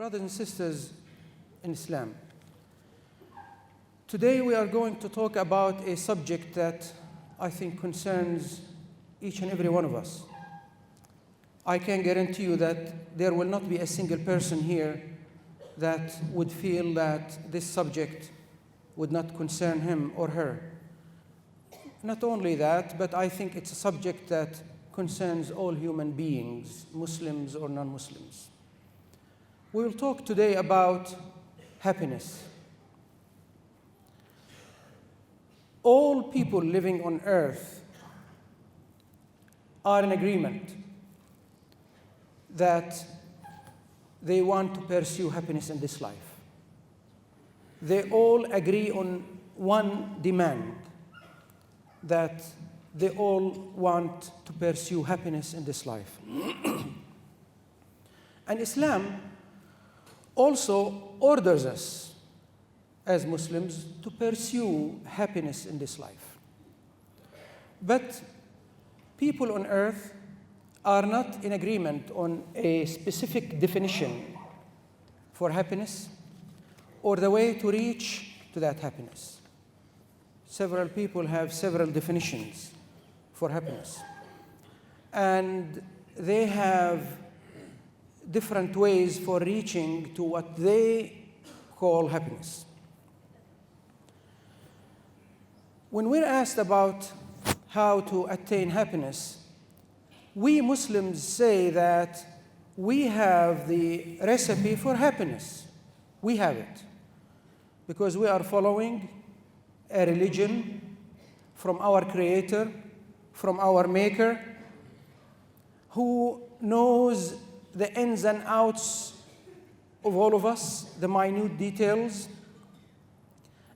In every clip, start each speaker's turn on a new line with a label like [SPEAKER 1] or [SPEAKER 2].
[SPEAKER 1] Brothers and sisters in Islam, today we are going to talk about a subject that I think concerns each and every one of us. I can guarantee you that there will not be a single person here that would feel that this subject would not concern him or her. Not only that, but I think it's a subject that concerns all human beings, Muslims or non-Muslims. We will talk today about happiness. All people living on earth are in agreement that they want to pursue happiness in this life. They all agree on one demand, that they all want to pursue happiness in this life. And Islam also orders us as Muslims to pursue happiness in this life. But people on earth are not in agreement on a specific definition for happiness or the way to reach to that happiness. Several people have several definitions for happiness. And they have different ways for reaching to what they call happiness. When we're asked about how to attain happiness, we Muslims say that we have the recipe for happiness. We have it because we are following a religion from our Creator, from our Maker, who knows the ins and outs of all of us, the minute details,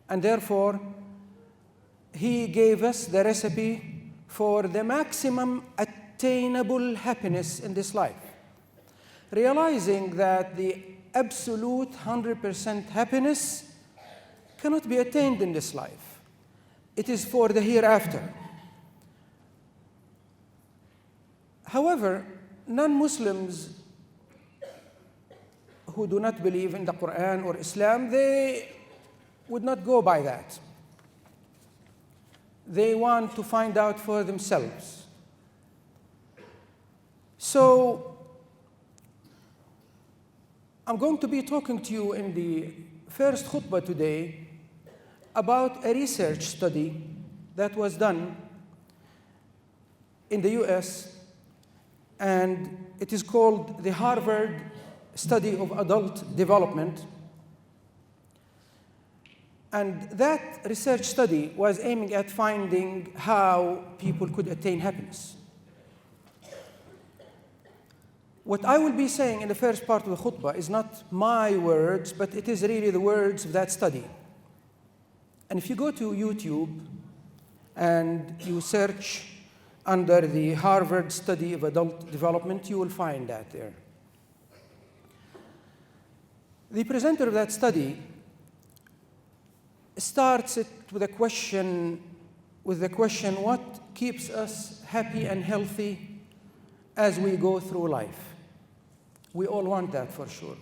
[SPEAKER 1] and therefore He gave us the recipe for the maximum attainable happiness in this life, realizing that the absolute 100% happiness cannot be attained in this life. It is for the hereafter. However, non-Muslims who do not believe in the Quran or Islam, they would not go by that. They want to find out for themselves. So, I'm going to be talking to you in the first khutbah today about a research study that was done in the US, and it is called the Harvard Study of Adult Development. And that research study was aiming at finding how people could attain happiness. What I will be saying in the first part of the khutbah is not my words, but it is really the words of that study. And if you go to YouTube and you search under the Harvard Study of Adult Development, you will find that there. The presenter of that study starts it with the question, what keeps us happy and healthy as we go through life? We all want that for sure.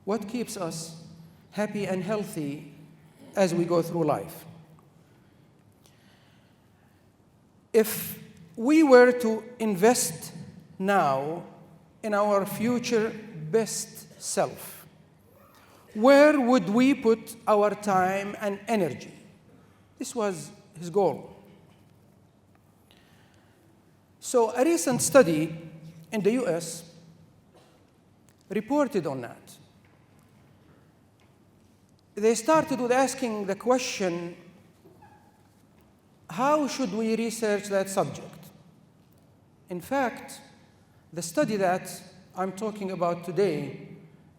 [SPEAKER 1] What keeps us happy and healthy as we go through life? If we were to invest now in our future best self, where would we put our time and energy? This was his goal. So a recent study in the US reported on that. They started with asking the question, how should we research that subject? In fact, the study that I'm talking about today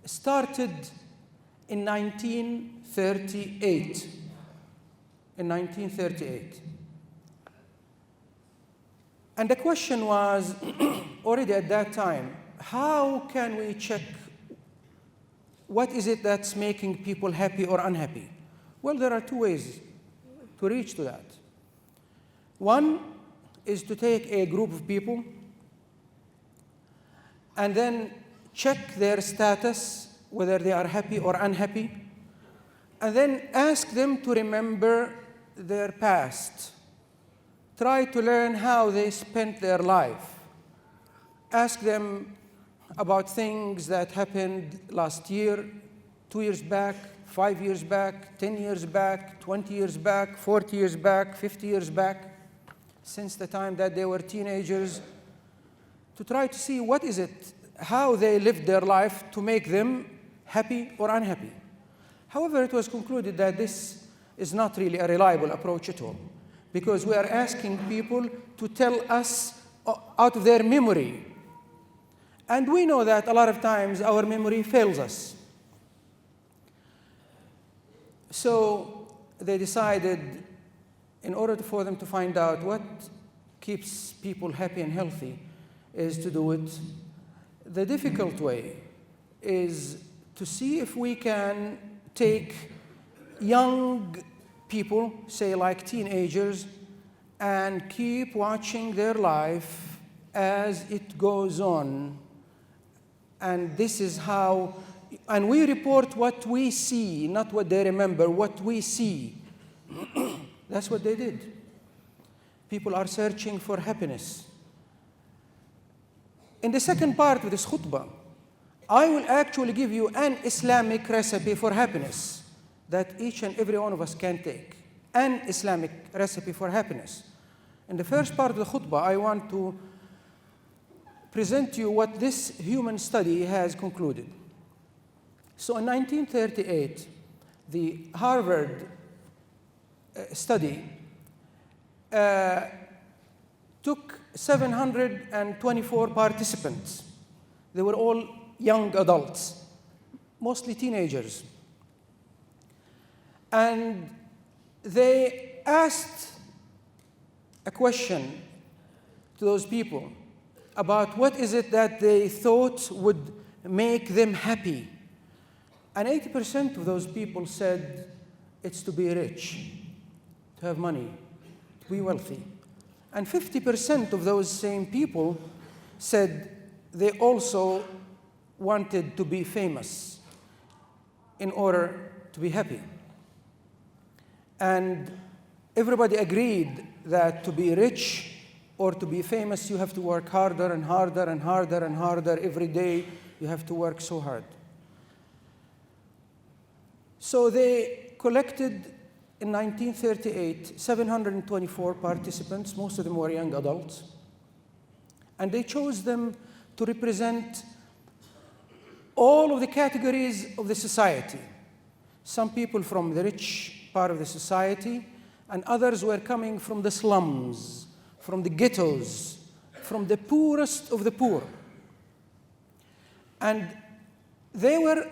[SPEAKER 1] started in 1938. In 1938. And the question was, already at that time, how can we check what is it that's making people happy or unhappy? Well, there are two ways to reach to that. One is to take a group of people and then check their status whether they are happy or unhappy, and then ask them to remember their past. Try to learn how they spent their life. Ask them about things that happened last year, 2 years back, 5 years back, 10 years back, 20 years back, 40 years back, 50 years back, since the time that they were teenagers, to try to see what is it, how they lived their life to make them happy or unhappy. However, it was concluded that this is not really a reliable approach at all, because we are asking people to tell us out of their memory. And we know that a lot of times our memory fails us. So they decided, in order for them to find out what keeps people happy and healthy, is to do it the difficult way, is to see if we can take young people, say like teenagers, and keep watching their life as it goes on. And this is how, and we report what we see, not what they remember, what we see. That's what they did. People are searching for happiness. In the second part of this khutbah, I will actually give you an Islamic recipe for happiness that each and every one of us can take. An Islamic recipe for happiness. In the first part of the khutbah, I want to present you what this human study has concluded. So in 1938, the Harvard study took 724 participants. They were all young adults, mostly teenagers. And they asked a question to those people about what is it that they thought would make them happy. And 80% of those people said it's to be rich, to have money, to be wealthy. And 50% of those same people said they also wanted to be famous in order to be happy. And everybody agreed that to be rich or to be famous, you have to work harder and harder and harder and harder. Every day, you have to work so hard. So they collected, in 1938, 724 participants. Most of them were young adults. And they chose them to represent all of the categories of the society. Some people from the rich part of the society, and others were coming from the slums, from the ghettos, from the poorest of the poor. And they were,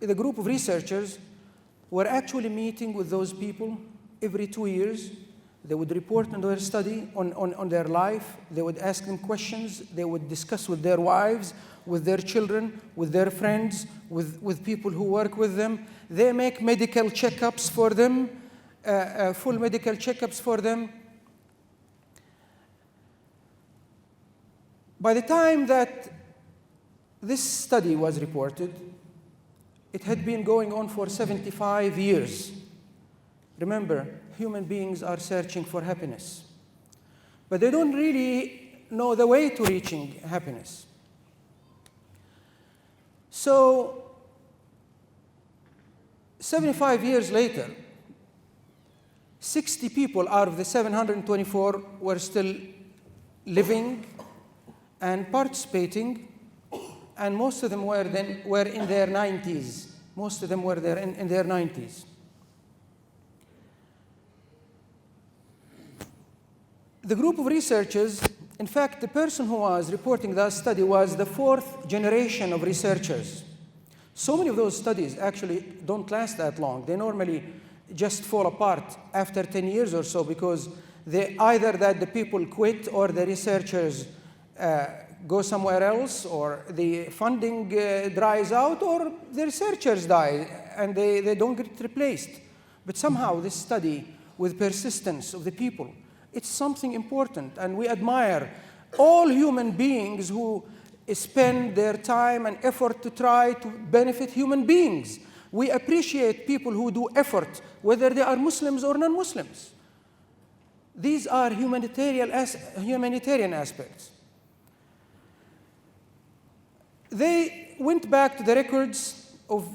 [SPEAKER 1] the group of researchers were actually meeting with those people every 2 years. They would report on their study, on their life. They would ask them questions. They would discuss with their wives, with their children, with their friends, with people who work with them. They make medical checkups for them, full medical checkups for them. By the time that this study was reported, it had been going on for 75 years. Remember, human beings are searching for happiness, but they don't really know the way to reaching happiness. So, 75 years later, 60 people out of the 724 were still living and participating, and most of them were in their 90s. Most of them were there in their 90s. The group of researchers, in fact, the person who was reporting that study was the 4th generation of researchers. So many of those studies actually don't last that long. They normally just fall apart after 10 years or so, because either that the people quit or the researchers go somewhere else, or the funding dries out, or the researchers die and they don't get replaced. But somehow this study, with persistence of the people, it's something important, and we admire all human beings who spend their time and effort to try to benefit human beings. We appreciate people who do effort, whether they are Muslims or non-Muslims. These are humanitarian aspects. They went back to the records of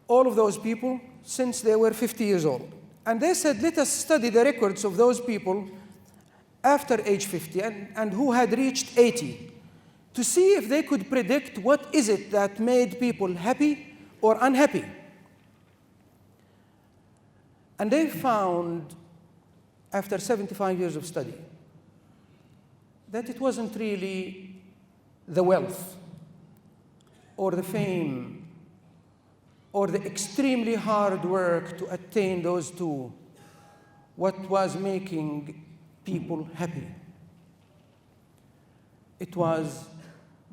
[SPEAKER 1] all of those people since they were 50 years old. And they said, let us study the records of those people after age 50 and who had reached 80 to see if they could predict what is it that made people happy or unhappy. And they found, after 75 years of study, that it wasn't really the wealth or the fame or the extremely hard work to attain those two what was making people happy. It was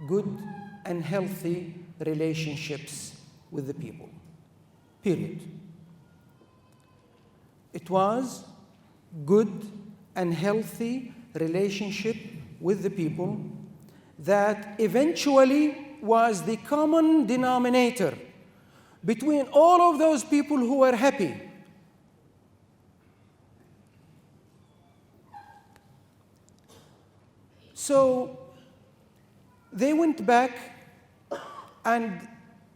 [SPEAKER 1] good and healthy relationships with the people, period. It was good and healthy relationship with the people that eventually was the common denominator between all of those people who were happy. So they went back and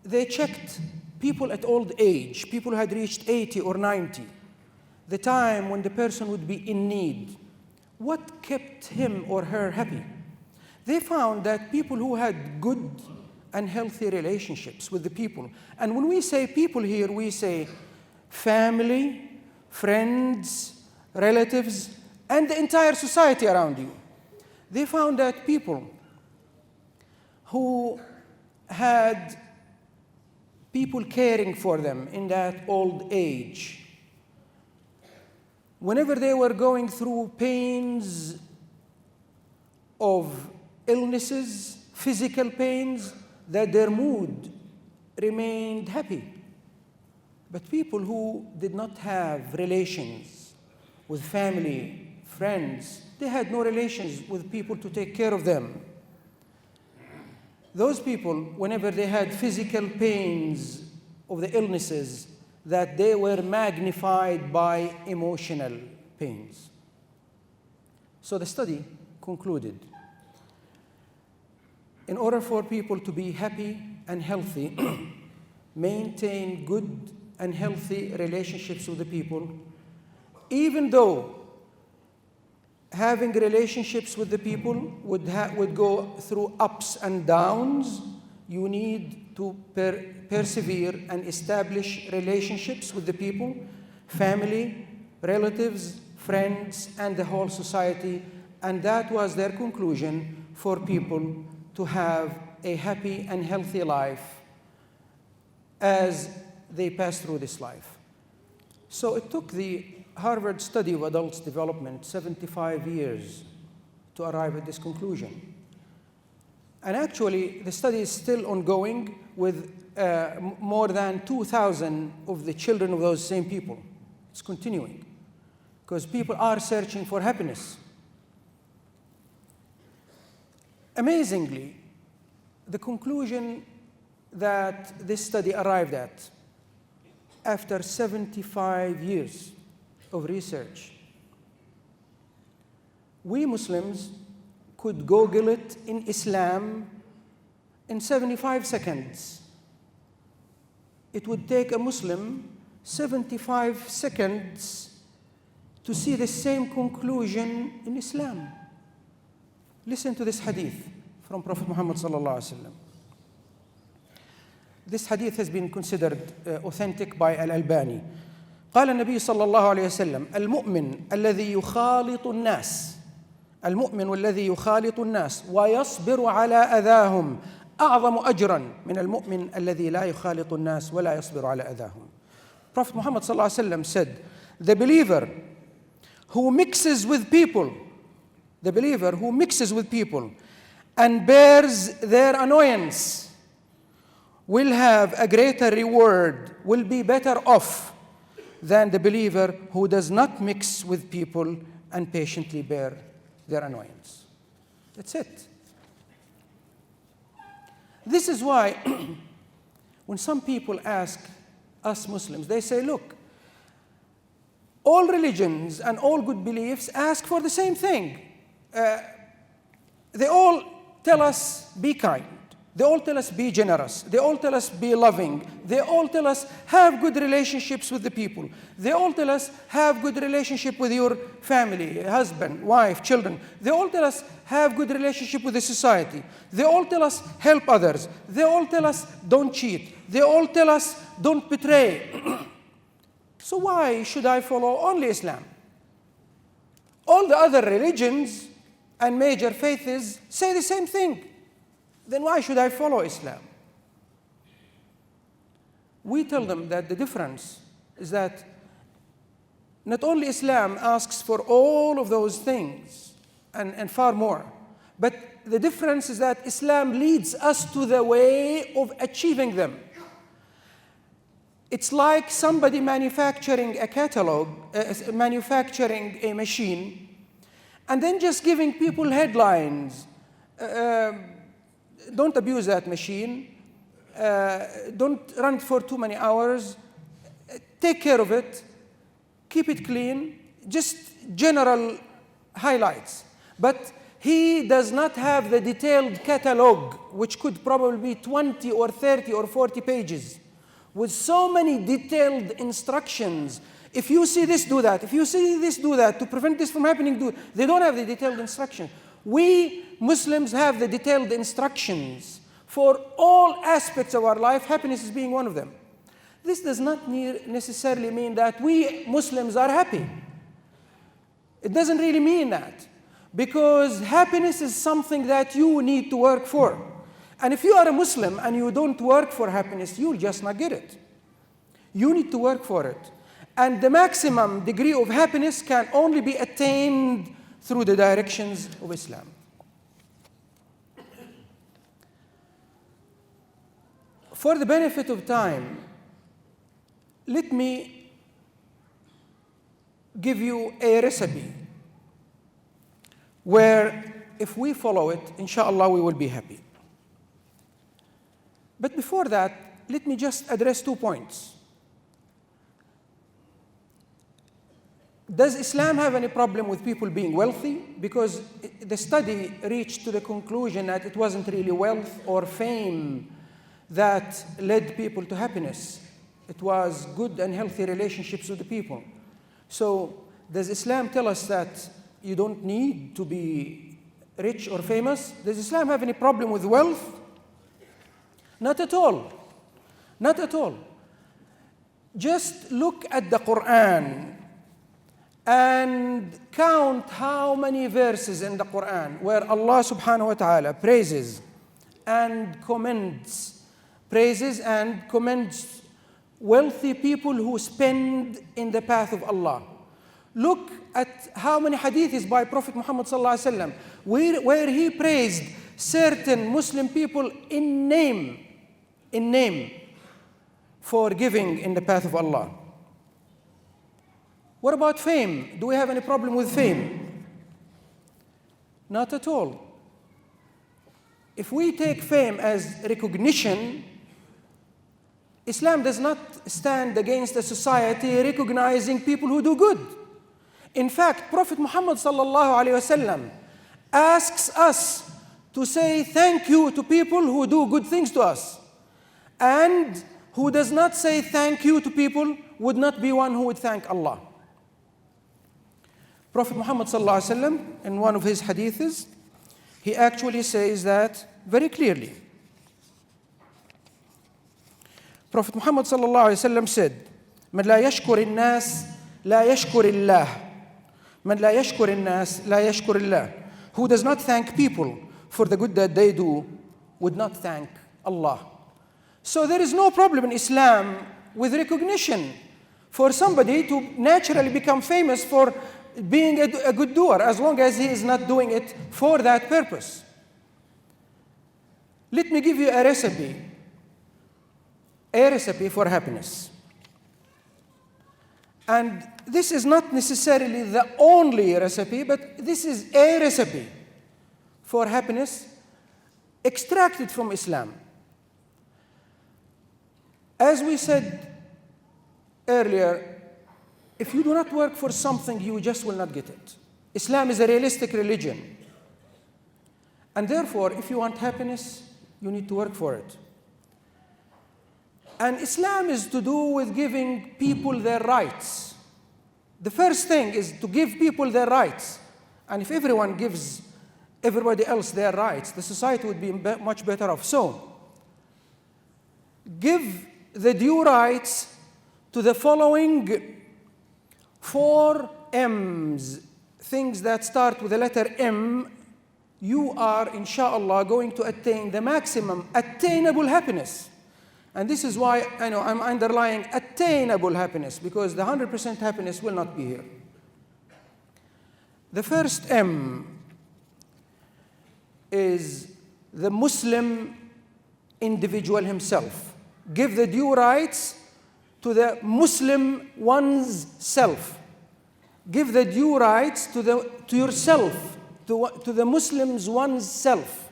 [SPEAKER 1] they checked people at old age, people who had reached 80 or 90, the time when the person would be in need. What kept him or her happy? They found that people who had good and healthy relationships with the people, and when we say people here, we say family, friends, relatives, and the entire society around you. They found that people who had people caring for them in that old age, whenever they were going through pains of illnesses, physical pains, that their mood remained happy. But people who did not have relations with family, friends, they had no relations with people to take care of them. Those people, whenever they had physical pains of the illnesses, that they were magnified by emotional pains. So the study concluded, in order for people to be happy and healthy, maintain good and healthy relationships with the people, even though having relationships with the people would go through ups and downs, you need to persevere and establish relationships with the people, family, relatives, friends, and the whole society. And that was their conclusion for people to have a happy and healthy life as they pass through this life. So it took the Harvard study of adults' development 75 years to arrive at this conclusion. And actually, the study is still ongoing with more than 2,000 of the children of those same people. It's continuing because people are searching for happiness. Amazingly, the conclusion that this study arrived at after 75 years of research, we Muslims could Google it in Islam in 75 seconds. It would take a Muslim 75 seconds to see the same conclusion in Islam. Listen to this hadith from Prophet Muhammad sallallahu alaihi wasallam. This hadith has been considered authentic by Al-Albani. قال النبي صلى الله عليه وسلم المؤمن الذي يخالط الناس ويصبر على أذاهم أعظم أجرا من المؤمن الذي لا يخالط الناس ولا يصبر على أذاهم. Prophet Muhammad صلى الله عليه وسلم said, the believer who mixes with people and bears their annoyance will have a greater reward, will be better off than the believer who does not mix with people and patiently bear their annoyance. That's it. This is why when some people ask us Muslims, they say, look, all religions and all good beliefs ask for the same thing. They all tell us, be kind. They all tell us, be generous. They all tell us, be loving. They all tell us, have good relationships with the people. They all tell us, have good relationship with your family, husband, wife, children. They all tell us, have good relationship with the society. They all tell us, help others. They all tell us, don't cheat. They all tell us, don't betray. So why should I follow only Islam? All the other religions and major faiths say the same thing. Then why should I follow Islam? We tell them that the difference is that not only Islam asks for all of those things and far more, but the difference is that Islam leads us to the way of achieving them. It's like somebody manufacturing a catalog, manufacturing a machine, and then just giving people headlines. Don't abuse that machine. Don't run it for too many hours. Take care of it. Keep it clean. Just general highlights. But he does not have the detailed catalog, which could probably be 20 or 30 or 40 pages, with so many detailed instructions. If you see this, do that. If you see this, do that. To prevent this from happening, do it. They don't have the detailed instructions. We Muslims have the detailed instructions for all aspects of our life, happiness is being one of them. This does not necessarily mean that we Muslims are happy. It doesn't really mean that, because happiness is something that you need to work for. And if you are a Muslim and you don't work for happiness, you'll just not get it. You need to work for it. And the maximum degree of happiness can only be attained through the directions of Islam. For the benefit of time, let me give you a recipe where if we follow it, inshallah, we will be happy. But before that, let me just address 2 points. Does Islam have any problem with people being wealthy? Because the study reached to the conclusion that it wasn't really wealth or fame that led people to happiness. It was good and healthy relationships with the people. So does Islam tell us that you don't need to be rich or famous? Does Islam have any problem with wealth? Not at all. Not at all. Just look at the Quran and count how many verses in the Quran where Allah subhanahu wa ta'ala praises and commends wealthy people who spend in the path of Allah. Look at how many hadiths by Prophet Muhammad sallallahu alaihi wasallam where he praised certain Muslim people in name for giving in the path of Allah. What about fame? Do we have any problem with fame? Not at all. If we take fame as recognition, Islam does not stand against a society recognizing people who do good. In fact, Prophet Muhammad sallallahu alaihi wasallam asks us to say thank you to people who do good things to us. And who does not say thank you to people would not be one who would thank Allah. Prophet Muhammad sallallahu alaihi wasallam, in one of his hadiths, he actually says that very clearly. Prophet Muhammad sallallahu alaihi wasallam said, "Man la yashkur al-nas la yashkur Allah. Man la yashkur al-nas la yashkur Allah." Who does not thank people for the good that they do would not thank Allah. So there is no problem in Islam with recognition for somebody to naturally become famous for being a good doer, as long as he is not doing it for that purpose. Let me give you a recipe for happiness. And this is not necessarily the only recipe, but this is a recipe for happiness extracted from Islam. As we said earlier, if you do not work for something, you just will not get it. Islam is a realistic religion. And therefore, if you want happiness, you need to work for it. And Islam is to do with giving people their rights. The first thing is to give people their rights. And if everyone gives everybody else their rights, the society would be much better off. So, give the due rights to the following 4 M's, things that start with the letter M. You are, inshallah, going to attain the maximum attainable happiness. And this is why I know I'm underlying attainable happiness, because the 100% happiness will not be here. The first M is the Muslim individual himself. Give the due rights to the Muslim one's self. Give the due rights to yourself, to the Muslims one's self.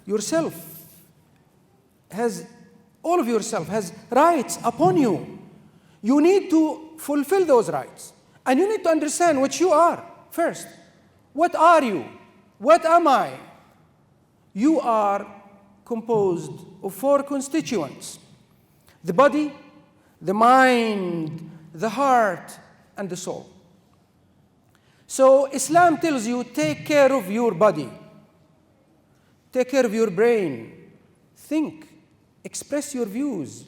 [SPEAKER 1] Yourself has, all of yourself has rights upon you. You need to fulfill those rights. And you need to understand what you are first. What are you? What am I? You are composed of 4 constituents: the body, the mind, the heart, and the soul. So Islam tells you, take care of your body. Take care of your brain. Think. Express your views.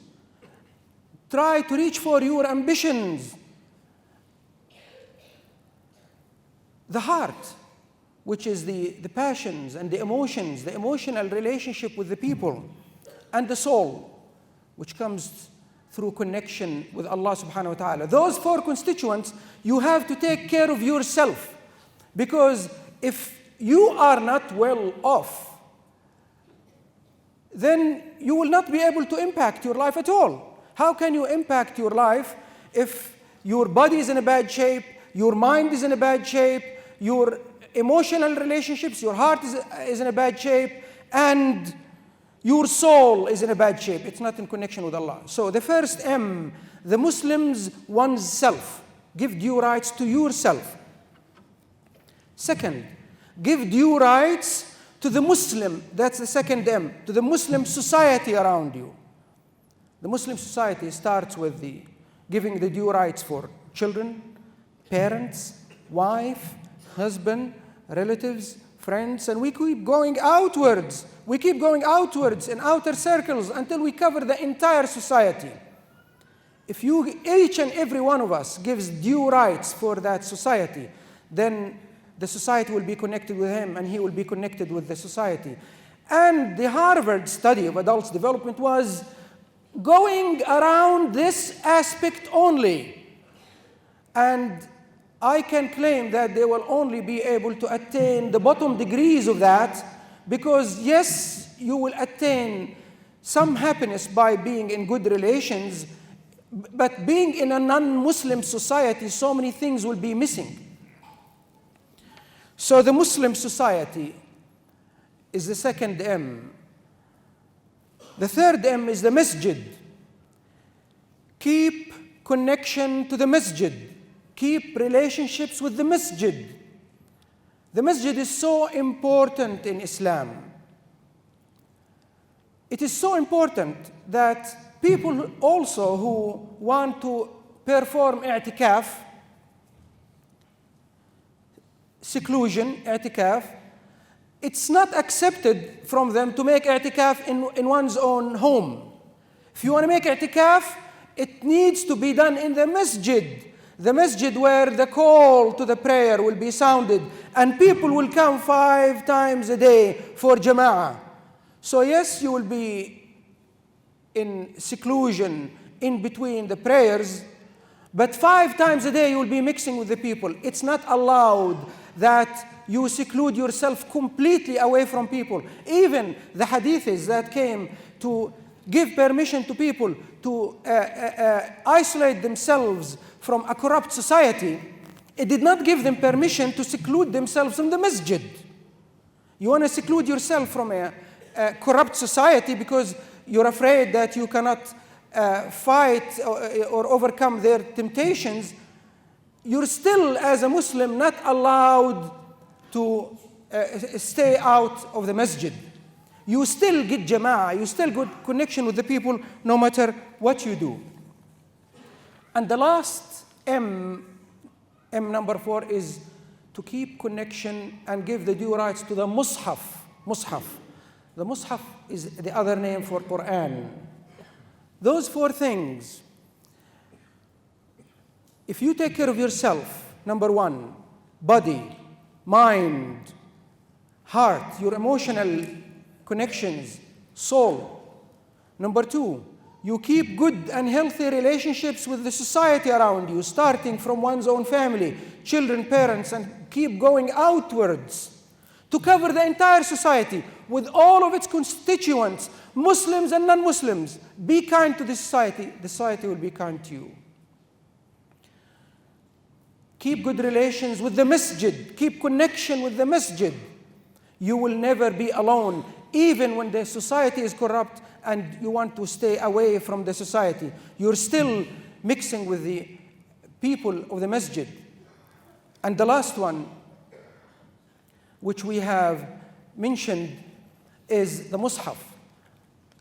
[SPEAKER 1] Try to reach for your ambitions. The heart, which is the passions and the emotions, the emotional relationship with the people. And the soul, which comes through connection with Allah subhanahu wa ta'ala. Those 4 constituents, you have to take care of yourself. Because if you are not well off, then you will not be able to impact your life at all. How can you impact your life if your body is in a bad shape, your mind is in a bad shape, your emotional relationships, your heart is in a bad shape, and your soul is in a bad shape? It's not in connection with Allah. So the first M, the Muslims one's self. Give due rights to yourself. Second, give due rights to the Muslim, that's the second M, to the Muslim society around you. The Muslim society starts with giving the due rights for children, parents, wife, husband, relatives, friends, and we keep going outwards. We keep going outwards in outer circles until we cover the entire society. If each and every one of us gives due rights for that society, then the society will be connected with him, and he will be connected with the society. And the Harvard study of adults' development was going around this aspect only. And I can claim that they will only be able to attain the bottom degrees of that, because yes, you will attain some happiness by being in good relations, but being in a non-Muslim society, so many things will be missing. So the Muslim society is the second M. The third M is the masjid. Keep connection to the masjid. Keep relationships with the masjid. The masjid is so important in Islam. It is so important that people also who want to perform i'tikaf, seclusion, i'tikaf, it's not accepted from them to make i'tikaf in one's own home. If you want to make i'tikaf, it needs to be done in the masjid. The masjid where the call to the prayer will be sounded and people will come 5 times a day for jama'ah. So yes, you will be in seclusion in between the prayers, but 5 times a day you will be mixing with the people. It's not allowed that you seclude yourself completely away from people. Even the hadiths that came to give permission to people to isolate themselves from a corrupt society, it did not give them permission to seclude themselves from the masjid. You want to seclude yourself from a corrupt society because you're afraid that you cannot fight or overcome their temptations, you're still, as a Muslim, not allowed to stay out of the masjid. You still get jama'ah, you still get connection with the people, no matter what you do. And the last M number 4, is to keep connection and give the due rights to the mushaf. The mushaf is the other name for Quran. Those 4 things, if you take care of yourself, number 1, body, mind, heart, your emotional connections, soul. Number 2, you keep good and healthy relationships with the society around you, starting from one's own family, children, parents, and keep going outwards to cover the entire society with all of its constituents, Muslims and non-Muslims. Be kind to the society will be kind to you. Keep good relations with the masjid, keep connection with the masjid. You will never be alone, even when the society is corrupt and you want to stay away from the society. You're still mixing with the people of the masjid. And the last one, which we have mentioned, is the mushaf,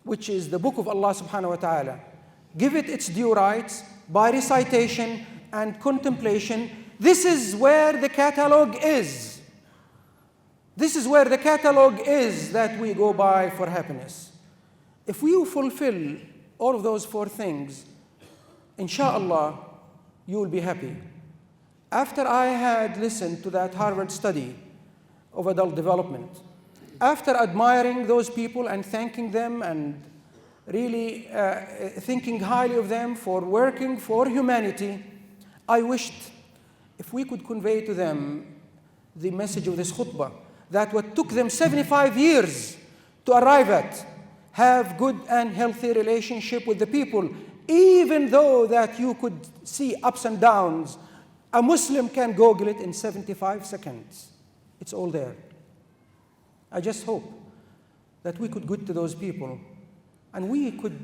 [SPEAKER 1] which is the book of Allah subhanahu wa ta'ala. Give it its due rights by recitation and contemplation. This is where the catalog is. This is where the catalog is that we go by for happiness. If we fulfill all of those 4 things, inshallah, you will be happy. After I had listened to that Harvard study of adult development, after admiring those people and thanking them and really thinking highly of them for working for humanity, I wished if we could convey to them the message of this khutbah, that what took them 75 years to arrive at, have good and healthy relationship with the people, even though that you could see ups and downs. A Muslim can Google it in 75 seconds. It's all there. I just hope that we could get to those people and we could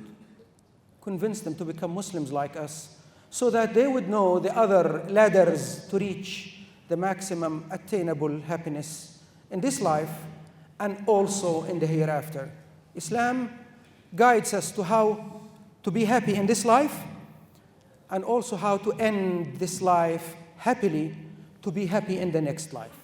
[SPEAKER 1] convince them to become Muslims like us, so that they would know the other ladders to reach the maximum attainable happiness in this life and also in the hereafter. Islam guides us to how to be happy in this life and also how to end this life happily, to be happy in the next life.